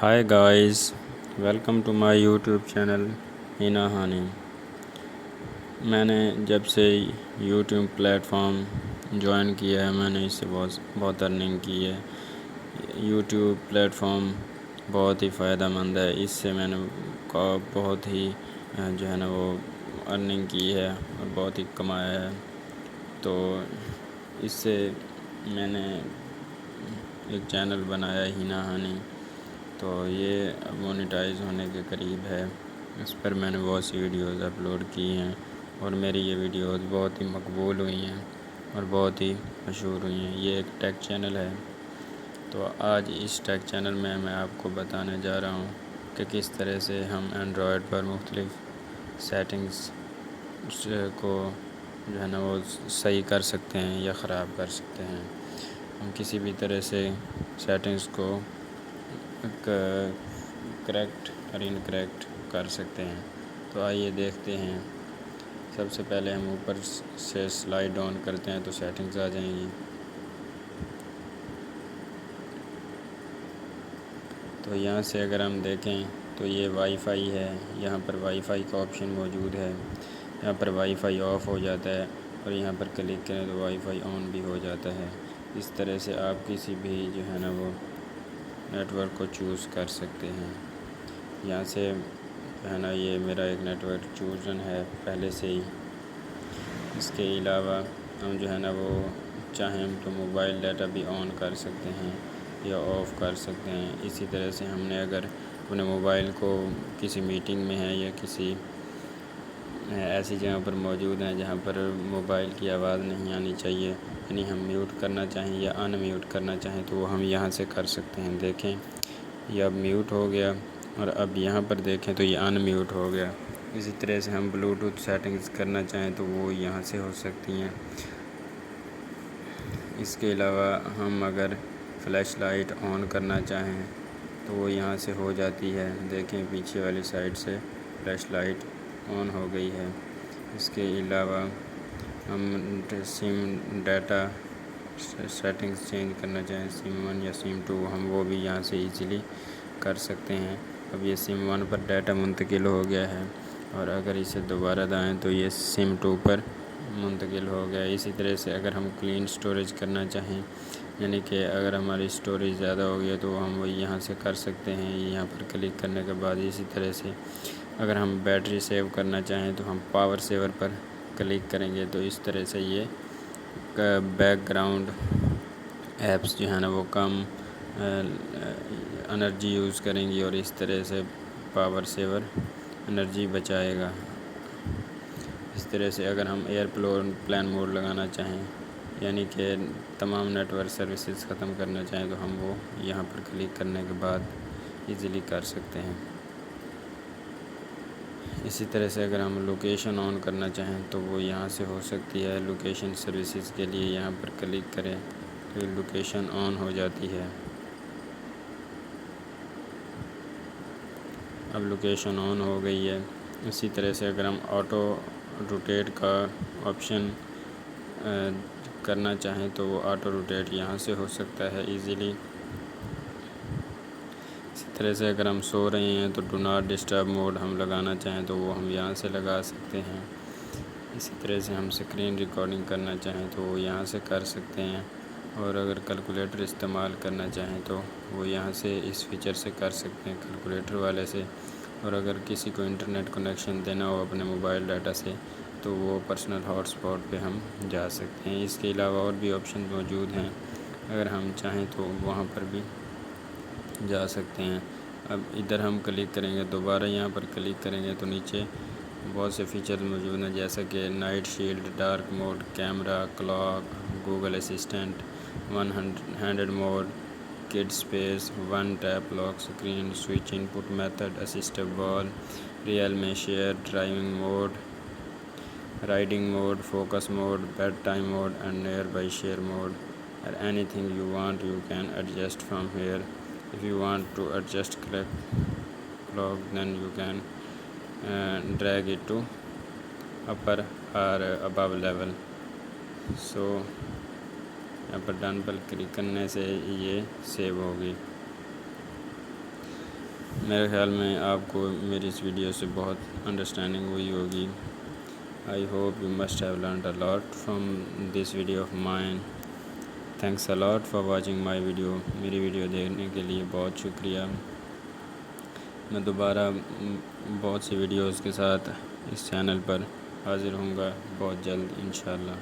Hi guys, welcome to my YouTube channel ہینا ہانی۔ میں نے جب سے YouTube پلیٹفارم جوائن کیا ہے میں نے اس سے بہت ارننگ کی ہے۔ YouTube پلیٹفارم بہت ہی فائدہ مند ہے، اس سے میں نے بہت ہی جو ہے نا وہ ارننگ کی ہے اور بہت ہی کمایا ہے۔ تو اس سے میں نے ایک چینل بنایا ہے ہینا ہانی، تو یہ مونیٹائز ہونے کے قریب ہے۔ اس پر میں نے بہت سی ویڈیوز اپلوڈ کی ہیں اور میری یہ ویڈیوز بہت ہی مقبول ہوئی ہیں اور بہت ہی مشہور ہوئی ہیں۔ یہ ایک ٹیک چینل ہے، تو آج اس ٹیک چینل میں آپ کو بتانے جا رہا ہوں کہ کس طرح سے ہم اینڈرائڈ پر مختلف سیٹنگز کو جو ہے نا وہ صحیح کر سکتے ہیں یا خراب کر سکتے ہیں۔ ہم کسی بھی طرح سے سیٹنگز کو کریکٹ اور انکریکٹ کر سکتے ہیں۔ تو آئیے دیکھتے ہیں۔ سب سے پہلے ہم اوپر سے سلائڈ آن کرتے ہیں تو سیٹنگز آ جائیں گی۔ تو یہاں سے اگر ہم دیکھیں تو یہ وائی فائی ہے، یہاں پر وائی فائی کا آپشن موجود ہے۔ یہاں پر وائی فائی آف ہو جاتا ہے اور یہاں پر کلک کریں تو وائی فائی آن بھی ہو جاتا ہے۔ اس طرح سے آپ کسی بھی جو ہے نا وہ نیٹ ورک کو چوز کر سکتے ہیں۔ یہاں سے جو ہے نا یہ میرا ایک نیٹ ورک چوزن ہے پہلے سے ہی۔ اس کے علاوہ ہم جو ہے نا وہ چاہیں تو موبائل ڈاٹا بھی آن کر سکتے ہیں یا آف کر سکتے ہیں۔ اسی طرح سے ہم نے اگر اپنے موبائل کو کسی میٹنگ میں ہے یا کسی ایسی جگہ پر موجود ہیں جہاں پر موبائل کی آواز نہیں آنی چاہیے، یعنی ہم میوٹ کرنا چاہیں یا ان میوٹ کرنا چاہیں تو وہ ہم یہاں سے کر سکتے ہیں۔ دیکھیں یہ اب میوٹ ہو گیا اور اب یہاں پر دیکھیں تو یہ ان میوٹ ہو گیا۔ اسی طرح سے ہم بلوٹوتھ سیٹنگز کرنا چاہیں تو وہ یہاں سے ہو سکتی ہیں۔ اس کے علاوہ ہم اگر فلیش لائٹ آن کرنا چاہیں تو وہ یہاں سے ہو جاتی ہے۔ دیکھیں پیچھے والی سائڈ سے فلیش لائٹ آن ہو گئی ہے۔ اس کے علاوہ ہم سم ڈیٹا سیٹنگز چینج کرنا چاہیں، سم 1 یا سم 2، ہم وہ بھی یہاں سے ایزیلی کر سکتے ہیں۔ اب یہ سم 1 پر ڈیٹا منتقل ہو گیا ہے اور اگر اسے دوبارہ دائیں تو یہ سم 2 پر منتقل ہو گیا۔ اسی طرح سے اگر ہم کلین سٹوریج کرنا چاہیں، یعنی کہ اگر ہماری سٹوریج زیادہ ہو گئی ہے تو ہم وہ یہاں سے کر سکتے ہیں یہاں پر کلک کرنے کے بعد۔ اسی طرح سے اگر ہم بیٹری سیو کرنا چاہیں تو ہم پاور سیور پر کلک کریں گے تو اس طرح سے یہ بیک گراؤنڈ ایپس جو ہیں نا وہ کم انرجی یوز کریں گی اور اس طرح سے پاور سیور انرجی بچائے گا۔ اس طرح سے اگر ہم ایئر پلین موڈ لگانا چاہیں، یعنی کہ تمام نیٹ ورک سروسز ختم کرنا چاہیں تو ہم وہ یہاں پر کلک کرنے کے بعد ایزیلی کر سکتے ہیں۔ اسی طرح سے اگر ہم لوکیشن آن کرنا چاہیں تو وہ یہاں سے ہو سکتی ہے۔ لوکیشن سروسز کے لیے یہاں پر کلک کریں تو لوکیشن آن ہو جاتی ہے۔ اب لوکیشن آن ہو گئی ہے۔ اسی طرح سے اگر ہم آٹو روٹیٹ کا آپشن کرنا چاہیں تو وہ آٹو روٹیٹ یہاں سے ہو سکتا ہے ایزیلی۔ اسی طرح سے اگر ہم سو رہے ہیں تو ڈو ناٹ ڈسٹرب موڈ ہم لگانا چاہیں تو وہ ہم یہاں سے لگا سکتے ہیں۔ اسی طرح سے ہم اسکرین ریکارڈنگ کرنا چاہیں تو وہ یہاں سے کر سکتے ہیں، اور اگر کیلکولیٹر استعمال کرنا چاہیں تو وہ یہاں سے اس فیچر سے کر سکتے ہیں کیلکولیٹر والے سے۔ اور اگر کسی کو انٹرنیٹ کنیکشن دینا ہو اپنے موبائل ڈاٹا سے تو وہ پرسنل ہاٹ اسپاٹ پہ ہم جا سکتے ہیں۔ اس کے علاوہ اور بھی آپشن موجود ہیں، اگر ہم چاہیں تو وہاں پر بھی جا سکتے ہیں۔ اب ادھر ہم کلک کریں گے، دوبارہ یہاں پر کلک کریں گے تو نیچے بہت سے فیچر موجود ہیں، جیسا کہ Night Shield, dark mode, camera, clock, Google Assistant, 100 mode, kid space, one tap lock screen, switch input method, اسسٹو وال، Realme share, driving mode, riding mode, focus mode, bedtime mode and nearby share mode. or anything you want you can adjust from here. If you want to adjust clock then you can drag it to upper or above level. So یہاں پر done پر click کرنے سے یہ save ہوگی۔ میرے خیال میں آپ کو میری اس ویڈیو سے بہت انڈرسٹینڈنگ ہوئی ہوگی. I hope you must have learned a lot from this video of mine. Thanks a lot for watching my video. میری ویڈیو دیکھنے کے لیے بہت شکریہ. میں دوبارہ بہت سی ویڈیوز کے ساتھ اس چینل پر حاضر ہوں گا بہت جلد انشاءاللہ.